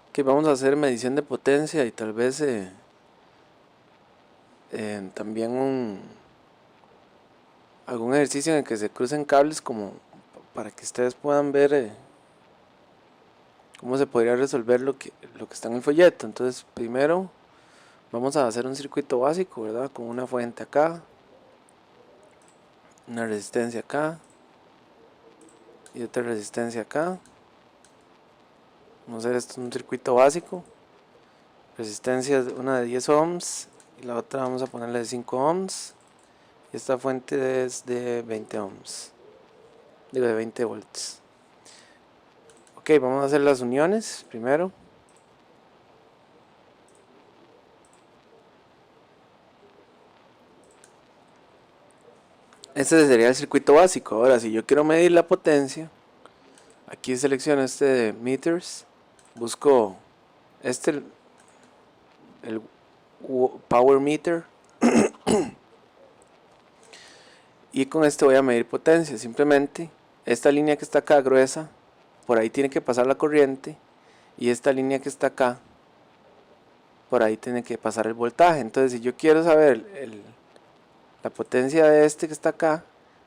Ok, vamos a hacer medición de potencia y tal vez también algún ejercicio en el que se crucen cables como para que ustedes puedan ver cómo se podría resolver lo que está en el folleto. Entonces primero vamos a hacer un circuito básico, ¿verdad? Con una fuente acá, una resistencia acá y otra resistencia acá. Vamos a hacer esto un circuito básico. Resistencia una de 10 ohms y la otra vamos a ponerle de 5 ohms. Y esta fuente es de 20 ohms, digo de 20 volts. Ok, vamos a hacer las uniones primero. Este sería el circuito básico. Ahora, si yo quiero medir la potencia, aquí selecciono este de meters, busco este, el power meter, y con este voy a medir potencia. Simplemente esta línea que está acá gruesa, por ahí tiene que pasar la corriente, y esta línea que está acá, por ahí tiene que pasar el voltaje. Entonces, si yo quiero saber la potencia de este que está acá,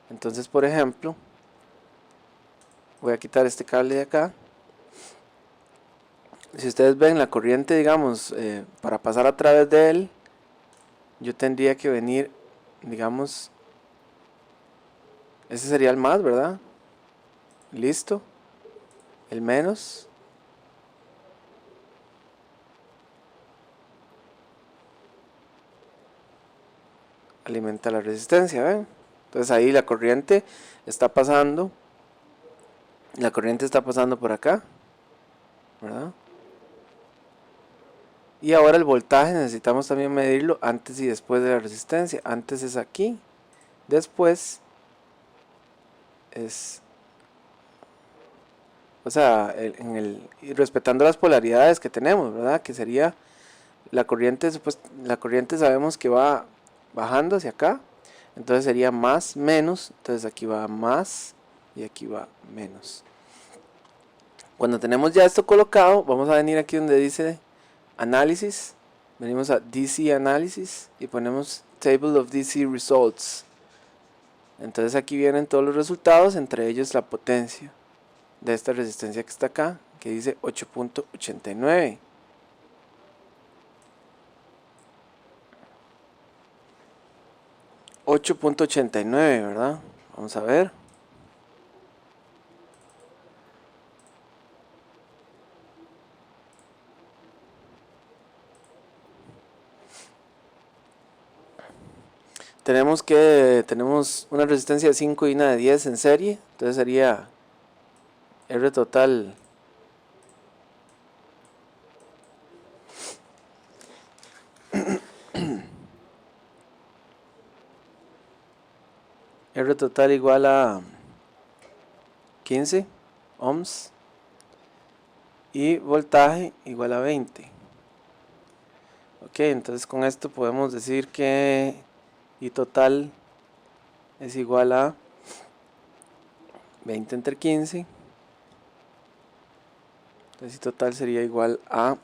entonces, por ejemplo, voy a quitar este cable de acá. Si ustedes ven la corriente, digamos, para pasar a través de él, yo tendría que venir, digamos, ese sería el más, ¿verdad? Listo, el menos, alimenta la resistencia, ¿ven? Entonces ahí la corriente está pasando por acá, ¿verdad? Y ahora el voltaje necesitamos también medirlo antes y después de la resistencia. Antes es aquí, después es, o sea, y respetando las polaridades que tenemos, ¿verdad? Que sería la corriente, la corriente sabemos que va bajando hacia acá, entonces sería más menos, entonces aquí va más y aquí va menos. Cuando tenemos ya esto colocado, vamos a venir aquí donde dice análisis, venimos a DC análisis y ponemos table of DC results. Entonces aquí vienen todos los resultados, entre ellos la potencia de esta resistencia que está acá, que dice 8.89. 8.89, ¿verdad? Vamos a ver. Tenemos una resistencia de 5 y una de 10 en serie, entonces sería R total R total igual a 15 ohms y voltaje igual a 20. Ok, entonces con esto podemos decir que I total es igual a 20 entre 15. Entonces I total sería igual a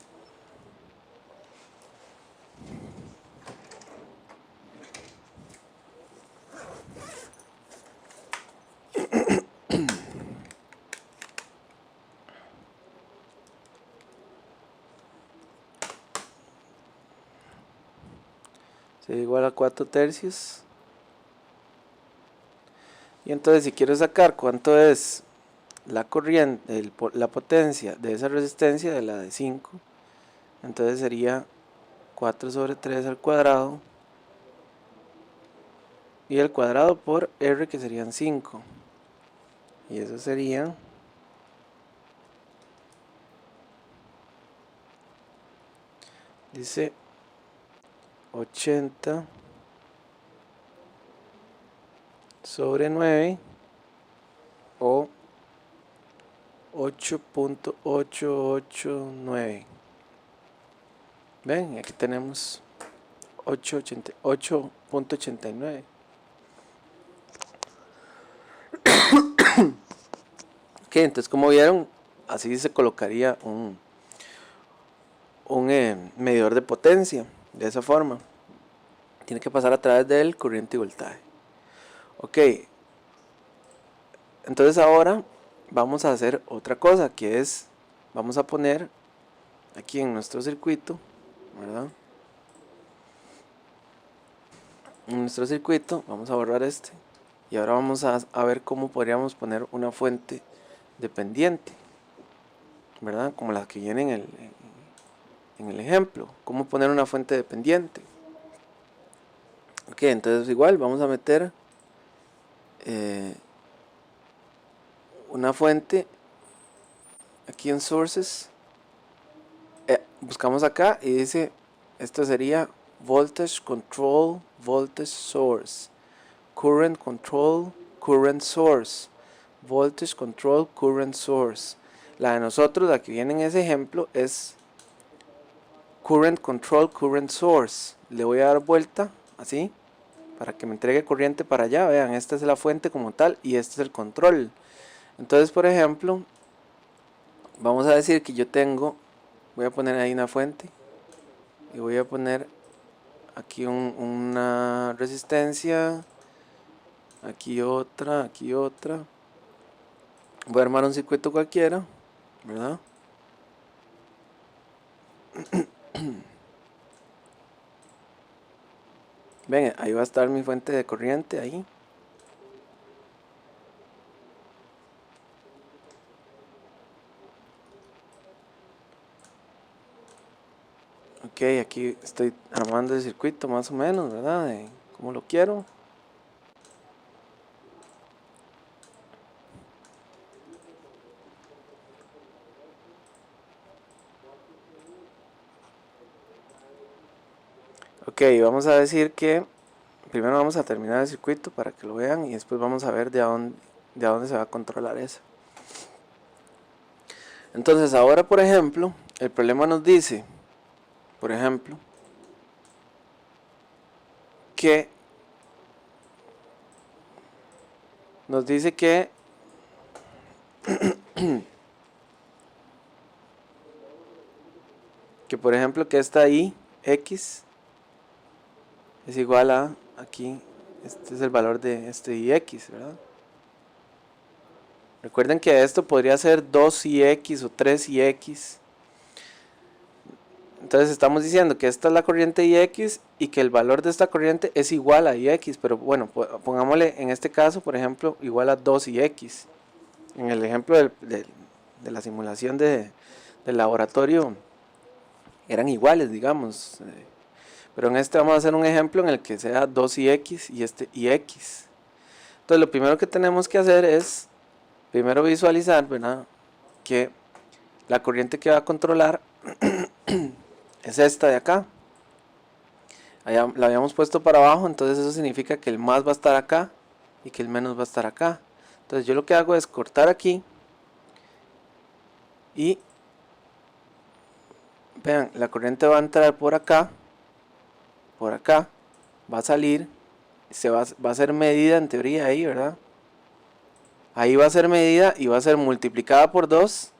4 tercios. Y entonces si quiero sacar cuánto es la corriente, la potencia de esa resistencia, de la de 5, entonces sería 4 sobre 3 al cuadrado, y el cuadrado por R, que serían 5, y eso sería dice 80 sobre 9 o 8.889. ven, aquí tenemos 8.89. Ok, entonces como vieron, así se colocaría un medidor de potencia, de esa forma. Tiene que pasar a través del corriente y voltaje. Ok, entonces ahora vamos a hacer otra cosa, que es, vamos a poner aquí en nuestro circuito, ¿verdad? En nuestro circuito, vamos a borrar este. Y ahora vamos a ver cómo podríamos poner una fuente dependiente, ¿verdad? Como la que viene en el ejemplo. Cómo poner una fuente dependiente. Ok, entonces igual vamos a meter una fuente aquí en sources. Buscamos acá y dice, esto sería voltage control voltage source, current control current source, voltage control current source. La de nosotros, la que viene en ese ejemplo, es current control current source. Le voy a dar vuelta así para que me entregue corriente para allá. Vean, esta es la fuente como tal y este es el control. Entonces, por ejemplo, vamos a decir que yo tengo, voy a poner ahí una fuente y voy a poner aquí una resistencia, aquí otra, aquí otra. Voy a armar un circuito cualquiera, ¿verdad? Ven, ahí va a estar mi fuente de corriente ahí. Ok, aquí estoy armando el circuito más o menos, ¿verdad? De cómo lo quiero. Ok, vamos a decir que primero vamos a terminar el circuito para que lo vean y después vamos a ver de a dónde se va a controlar eso. Entonces ahora, por ejemplo, el problema nos dice, por ejemplo, que nos dice que por ejemplo que esta I, X, es igual a, aquí, este es el valor de este IX, ¿verdad? Recuerden que esto podría ser 2IX o 3IX. Entonces estamos diciendo que esta es la corriente IX y que el valor de esta corriente es igual a IX, pero bueno, pongámosle en este caso, por ejemplo, igual a 2IX. En el ejemplo de la simulación del laboratorio eran iguales, digamos. Pero en este vamos a hacer un ejemplo en el que sea 2IX y este IX. Entonces lo primero que tenemos que hacer es, primero visualizar, ¿verdad?, que la corriente que va a controlar es esta de acá. Allá la habíamos puesto para abajo, entonces eso significa que el más va a estar acá y que el menos va a estar acá. Entonces yo lo que hago es cortar aquí y vean, la corriente va a entrar por acá, va a salir, va a ser medida en teoría ahí, ¿verdad? Ahí va a ser medida y va a ser multiplicada por 2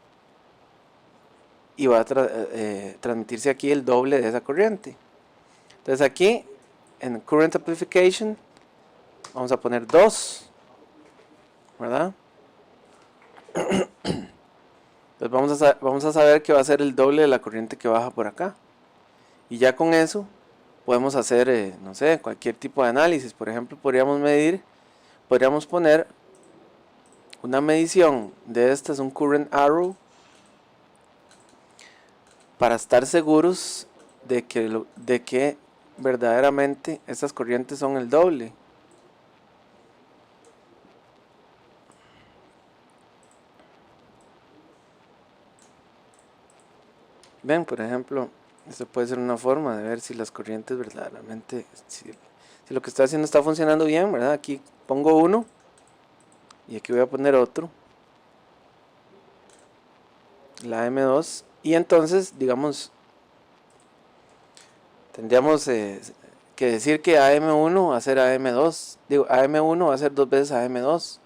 y va a transmitirse aquí el doble de esa corriente. Entonces aquí en Current Amplification vamos a poner 2, ¿verdad? Entonces vamos a saber que va a ser el doble de la corriente que baja por acá. Y ya con eso podemos hacer, no sé, cualquier tipo de análisis. Por ejemplo, podríamos poner una medición de esta, es un current arrow, para estar seguros de que verdaderamente estas corrientes son el doble. Ven, por ejemplo, esto puede ser una forma de ver si las corrientes verdaderamente, si lo que está haciendo está funcionando bien, ¿verdad? Aquí pongo uno y aquí voy a poner otro, la M2, y entonces, digamos, tendríamos que decir que AM1 va a ser AM2, digo, AM1 va a ser 2 veces AM2.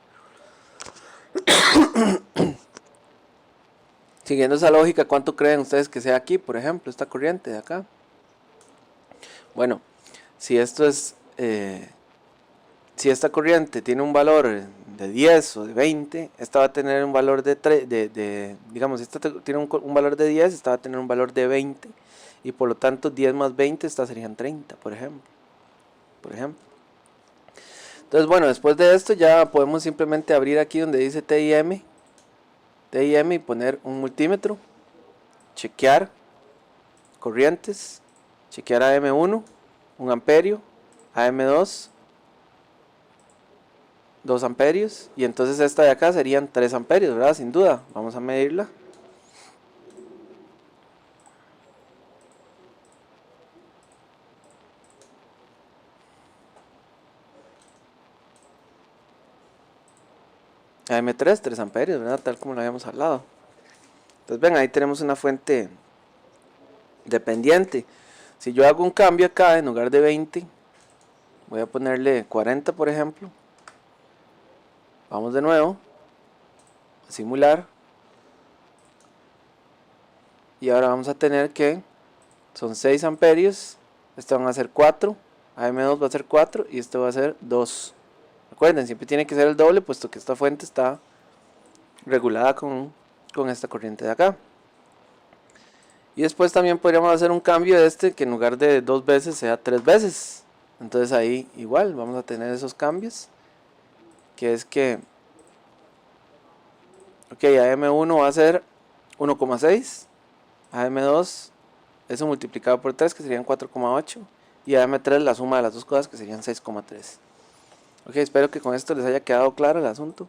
Siguiendo esa lógica, ¿cuánto creen ustedes que sea aquí, por ejemplo, esta corriente de acá? Bueno, si esto es, si esta corriente tiene un valor de 10 o de 20, esta va a tener un valor de, digamos, si esta tiene un valor de 10, esta va a tener un valor de 20, y por lo tanto 10 más 20, estas serían 30, por ejemplo. Entonces, bueno, después de esto ya podemos simplemente abrir aquí donde dice TIM y poner un multímetro, chequear corrientes, chequear AM1, 1 amperio, AM2, 2 amperios, y entonces esta de acá serían 3 amperios, ¿verdad? Sin duda, vamos a medirla. AM3, 3 amperios, ¿verdad? Tal como lo habíamos hablado. Entonces ven, ahí tenemos una fuente dependiente. Si yo hago un cambio acá, en lugar de 20, voy a ponerle 40, por ejemplo. Vamos de nuevo a simular. Y ahora vamos a tener que son 6 amperios. Esto van a ser 4. AM2 va a ser 4 y esto va a ser 2. Recuerden, siempre tiene que ser el doble, puesto que esta fuente está regulada con esta corriente de acá. Y después también podríamos hacer un cambio de este, que en lugar de 2 veces sea 3 veces. Entonces ahí igual vamos a tener esos cambios, que es que ok, AM1 va a ser 1,6, AM2 eso multiplicado por 3, que serían 4,8, y AM3 la suma de las dos cosas, que serían 6,3. Ok, espero que con esto les haya quedado claro el asunto.